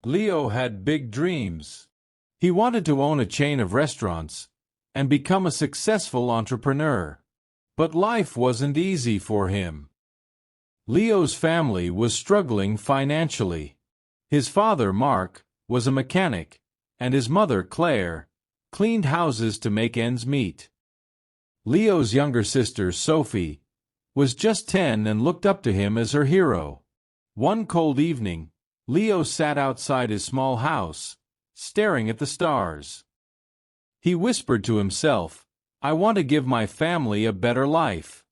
Leo had big dreams. He wanted to own a chain of restaurants and become a successful entrepreneur. But life wasn't easy for him. Leo's family was struggling financially. His father, Mark, was a mechanic, and his mother, Claire, cleaned houses to make ends meet. Leo's younger sister, Sophie, was just 10 and looked up to him as her hero. One cold evening, Leo sat outside his small house, staring at the stars. He whispered to himself, "I want to give my family a better life.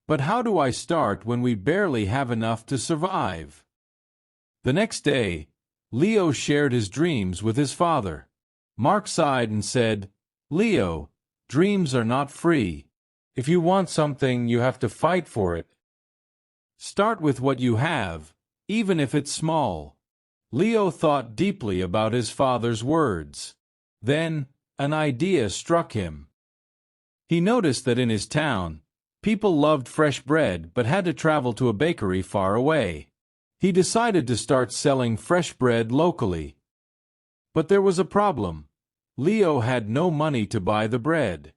But how do I start when we barely have enough to survive?" The next day, Leo shared his dreams with his father. Mark sighed and said, "Leo, dreams are not free. If you want something, you have to fight for it. Start with what you have, even if it's small." Leo thought deeply about his father's words. Then, an idea struck him. He noticed that in his town, people loved fresh bread but had to travel to a bakery far away. He decided to start selling fresh bread locally. But there was a problem. Leo had no money to buy the bread.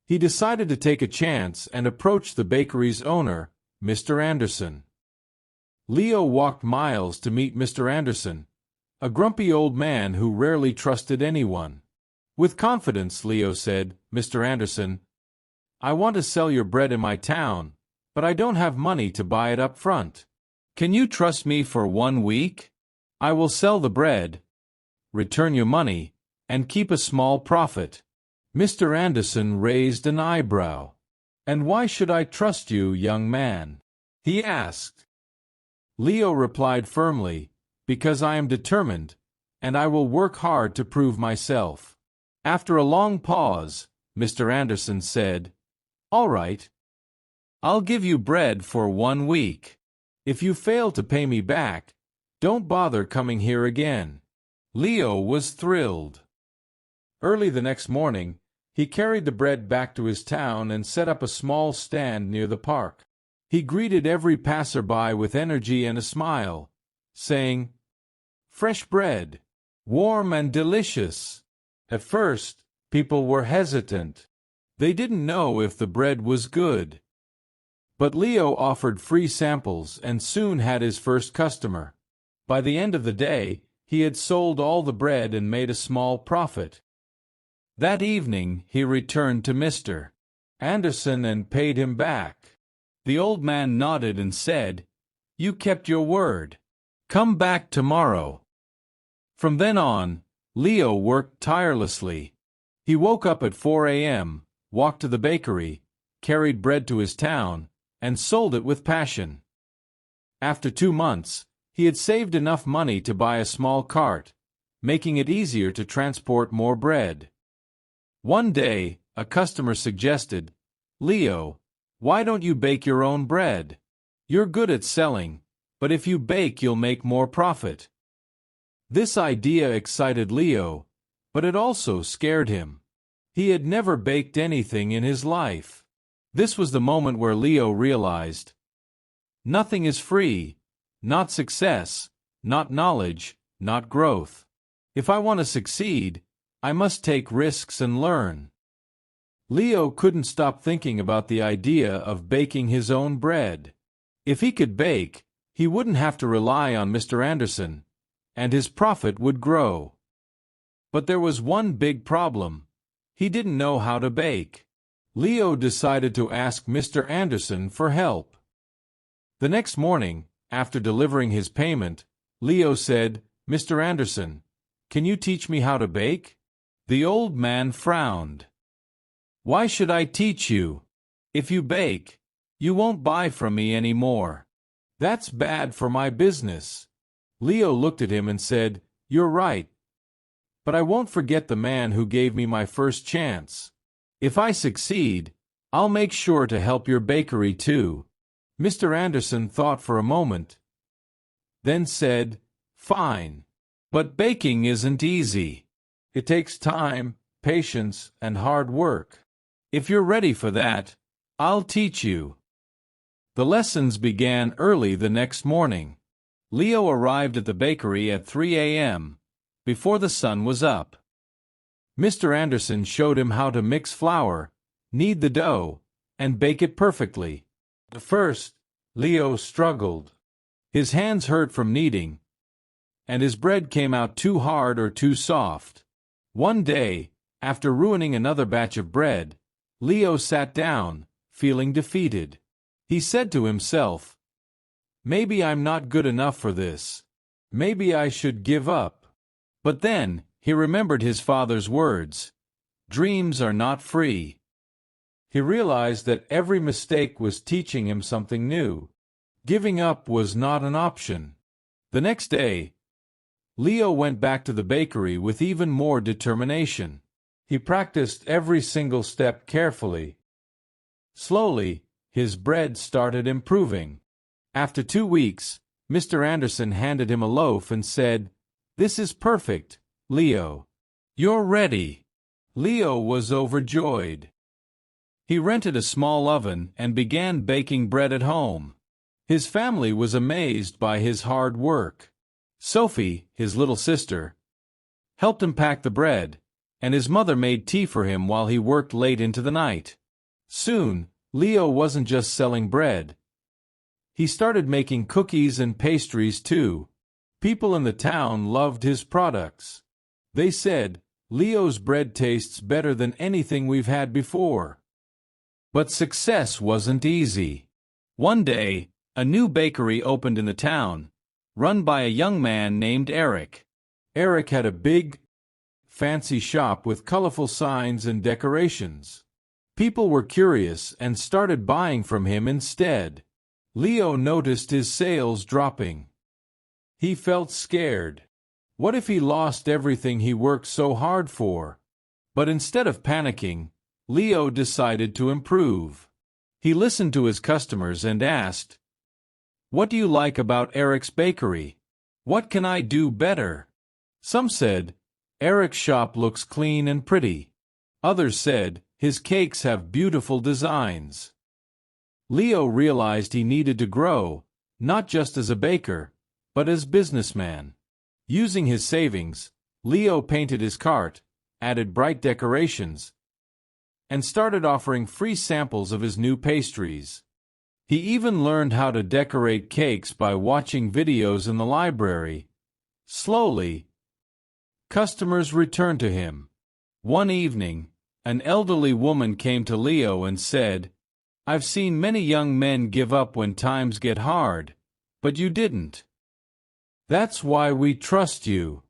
He decided to take a chance and approach the bakery's owner, Mr. Anderson. Leo walked miles to meet Mr. Anderson, a grumpy old man who rarely trusted anyone. With confidence, Leo said, "Mr. Anderson, I want to sell your bread in my town, but I don't have money to buy it up front. Can you trust me for 1 week? I will sell the bread, return your money, and keep a small profit." Mr. Anderson raised an eyebrow. "And why should I trust you, young man?" he asked. Leo replied firmly, "Because I am determined, and I will work hard to prove myself." After a long pause, Mr. Anderson said, "All right. I'll give you bread for 1 week. If you fail to pay me back, don't bother coming here again." Leo was thrilled. Early the next morning, he carried the bread back to his town and set up a small stand near the park. He greeted every passerby with energy and a smile, saying, "Fresh bread, warm and delicious." At first, people were hesitant. They didn't know if the bread was good. But Leo offered free samples and soon had his first customer. By the end of the day, he had sold all the bread and made a small profit. That evening, he returned to Mr. Anderson and paid him back. The old man nodded and said, "You kept your word. Come back tomorrow." From then on, Leo worked tirelessly. He woke up at 4 a.m., walked to the bakery, carried bread to his town, and sold it with passion. After 2 months, he had saved enough money to buy a small cart, making it easier to transport more bread. One day, a customer suggested, "Leo, why don't you bake your own bread? You're good at selling, but if you bake you'll make more profit." This idea excited Leo, but it also scared him. He had never baked anything in his life. This was the moment where Leo realized, nothing is free, not success, not knowledge, not growth. If I want to succeed, I must take risks and learn. Leo couldn't stop thinking about the idea of baking his own bread. If he could bake, he wouldn't have to rely on Mr. Anderson, and his profit would grow. But there was one big problem. He didn't know how to bake. Leo decided to ask Mr. Anderson for help. The next morning, after delivering his payment, Leo said, "Mr. Anderson, can you teach me how to bake?" The old man frowned. "Why should I teach you? If you bake, you won't buy from me anymore. That's bad for my business." Leo looked at him and said, "You're right. But I won't forget the man who gave me my first chance. If I succeed, I'll make sure to help your bakery too." Mr. Anderson thought for a moment, then said, "Fine. But baking isn't easy. It takes time, patience, and hard work. If you're ready for that, I'll teach you." The lessons began early the next morning. Leo arrived at the bakery at 3 a.m., before the sun was up. Mr. Anderson showed him how to mix flour, knead the dough, and bake it perfectly. At first, Leo struggled. His hands hurt from kneading, and his bread came out too hard or too soft. One day, after ruining another batch of bread, Leo sat down, feeling defeated. He said to himself, "Maybe I'm not good enough for this. Maybe I should give up." But then, he remembered his father's words, "Dreams are not free." He realized that every mistake was teaching him something new. Giving up was not an option. The next day, Leo went back to the bakery with even more determination. He practiced every single step carefully. Slowly, his bread started improving. After 2 weeks, Mr. Anderson handed him a loaf and said, "This is perfect, Leo. You're ready." Leo was overjoyed. He rented a small oven and began baking bread at home. His family was amazed by his hard work. Sophie, his little sister, helped him pack the bread, and his mother made tea for him while he worked late into the night. Soon, Leo wasn't just selling bread. He started making cookies and pastries too. People in the town loved his products. They said, "Leo's bread tastes better than anything we've had before." But success wasn't easy. One day, a new bakery opened in the town, run by a young man named Eric. Eric had a big, fancy shop with colorful signs and decorations. People were curious and started buying from him instead. Leo noticed his sales dropping. He felt scared. What if he lost everything he worked so hard for? But instead of panicking, Leo decided to improve. He listened to his customers and asked, "What do you like about Eric's bakery? What can I do better?" Some said, "Eric's shop looks clean and pretty." Others said, "His cakes have beautiful designs." Leo realized he needed to grow, not just as a baker, but as businessman. Using his savings, Leo painted his cart, added bright decorations, and started offering free samples of his new pastries. He even learned how to decorate cakes by watching videos in the library. Slowly, customers returned to him. One evening, an elderly woman came to Leo and said, "I've seen many young men give up when times get hard, but you didn't. That's why we trust you."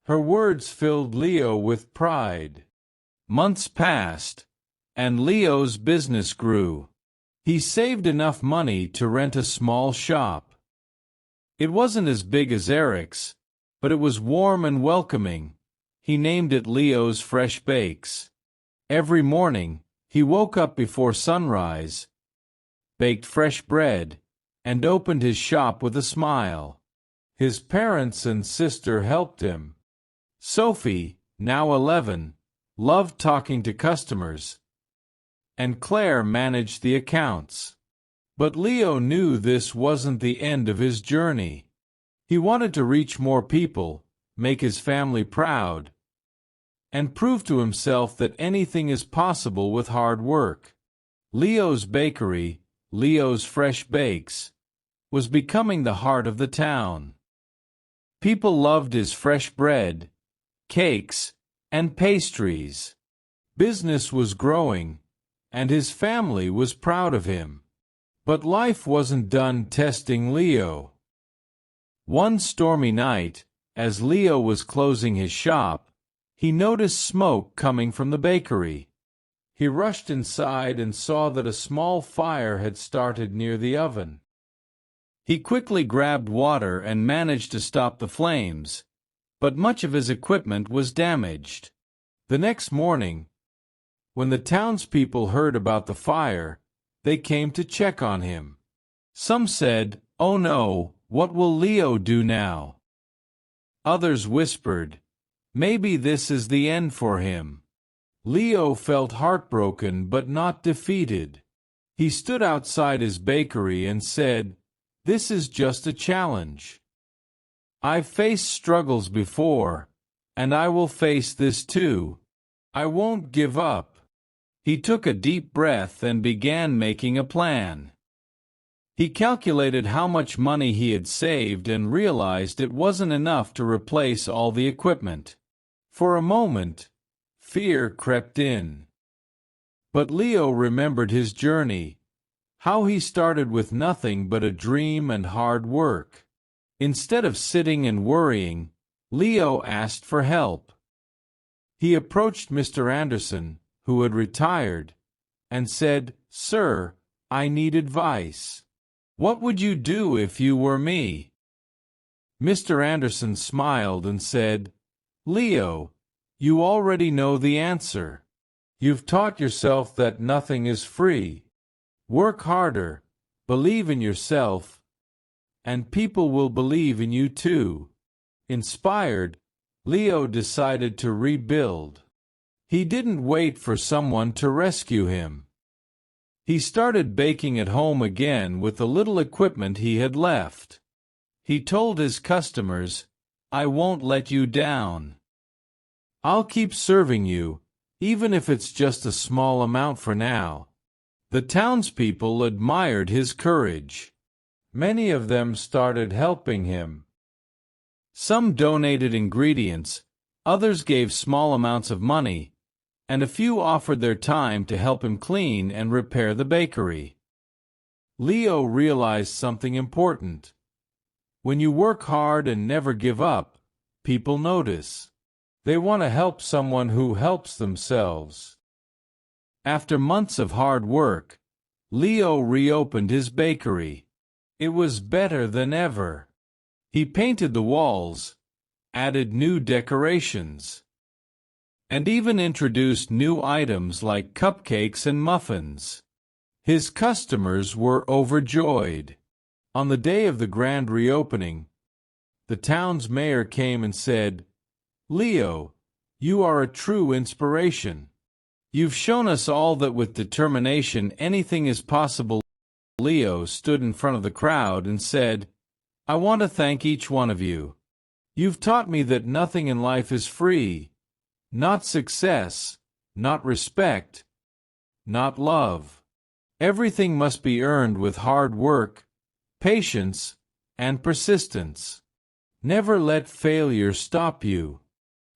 Her words filled Leo with pride. Months passed, and Leo's business grew. He saved enough money to rent a small shop. It wasn't as big as Eric's, but it was warm and welcoming. He named it Leo's Fresh Bakes. Every morning, he woke up before sunrise, baked fresh bread, and opened his shop with a smile. His parents and sister helped him. Sophie, now 11, loved talking to customers, and Claire managed the accounts. But Leo knew this wasn't the end of his journey. He wanted to reach more people, make his family proud, and prove to himself that anything is possible with hard work. Leo's bakery, Leo's Fresh Bakes, was becoming the heart of the town. People loved his fresh bread, cakes, and pastries. Business was growing, and his family was proud of him. But life wasn't done testing Leo. One stormy night, as Leo was closing his shop, he noticed smoke coming from the bakery. He rushed inside and saw that a small fire had started near the oven. He quickly grabbed water and managed to stop the flames, but much of his equipment was damaged. The next morning, when the townspeople heard about the fire, they came to check on him. Some said, "Oh no, what will Leo do now?" Others whispered, "Maybe this is the end for him." Leo felt heartbroken but not defeated. He stood outside his bakery and said, "This is just a challenge. I've faced struggles before, And I will face this too. I won't give up. He took a deep breath and began making a plan. He calculated how much money he had saved and realized it wasn't enough to replace all the equipment. For a moment, fear crept in. But Leo remembered his journey, how he started with nothing but a dream and hard work. Instead of sitting and worrying, Leo asked for help. He approached Mr. Anderson, who had retired, and said, "Sir, I need advice. What would you do if you were me?" Mr. Anderson smiled and said, "Leo, you already know the answer. You've taught yourself that nothing is free. Work harder, believe in yourself, and people will believe in you too." Inspired, Leo decided to rebuild. He didn't wait for someone to rescue him. He started baking at home again with the little equipment he had left. He told his customers, "I won't let you down. I'll keep serving you, even if it's just a small amount for now." The townspeople admired his courage. Many of them started helping him. Some donated ingredients, others gave small amounts of money, and a few offered their time to help him clean and repair the bakery. Leo realized something important. When you work hard and never give up, people notice. They want to help someone who helps themselves. After months of hard work, Leo reopened his bakery. It was better than ever. He painted the walls, added new decorations, and even introduced new items like cupcakes and muffins. His customers were overjoyed. On the day of the grand reopening, the town's mayor came and said, "Leo, you are a true inspiration. You've shown us all that with determination anything is possible." Leo stood in front of the crowd and said, "I want to thank each one of you. You've taught me that nothing in life is free. Not success, not respect, not love. Everything must be earned with hard work, patience, and persistence. Never let failure stop you.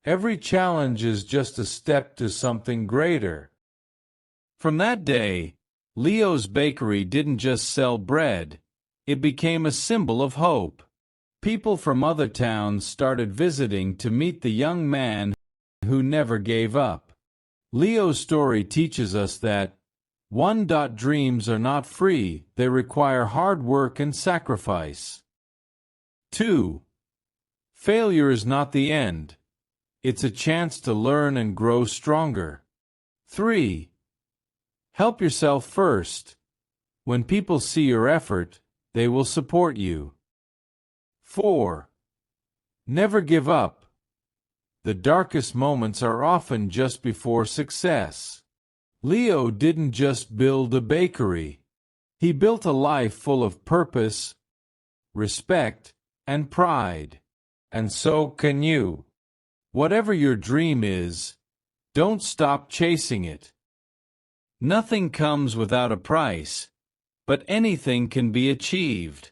Every challenge is just a step to something greater." From that day, Leo's bakery didn't just sell bread, it became a symbol of hope. People from other towns started visiting to meet the young man who never gave up. Leo's story teaches us that dreams are not free, they require hard work and sacrifice. 2. Failure is not the end. It's a chance to learn and grow stronger. 3. Help yourself first. When people see your effort, they will support you. 4. Never give up. The darkest moments are often just before success. Leo didn't just build a bakery. He built a life full of purpose, respect, and pride. And so can you. Whatever your dream is, don't stop chasing it. Nothing comes without a price, but anything can be achieved.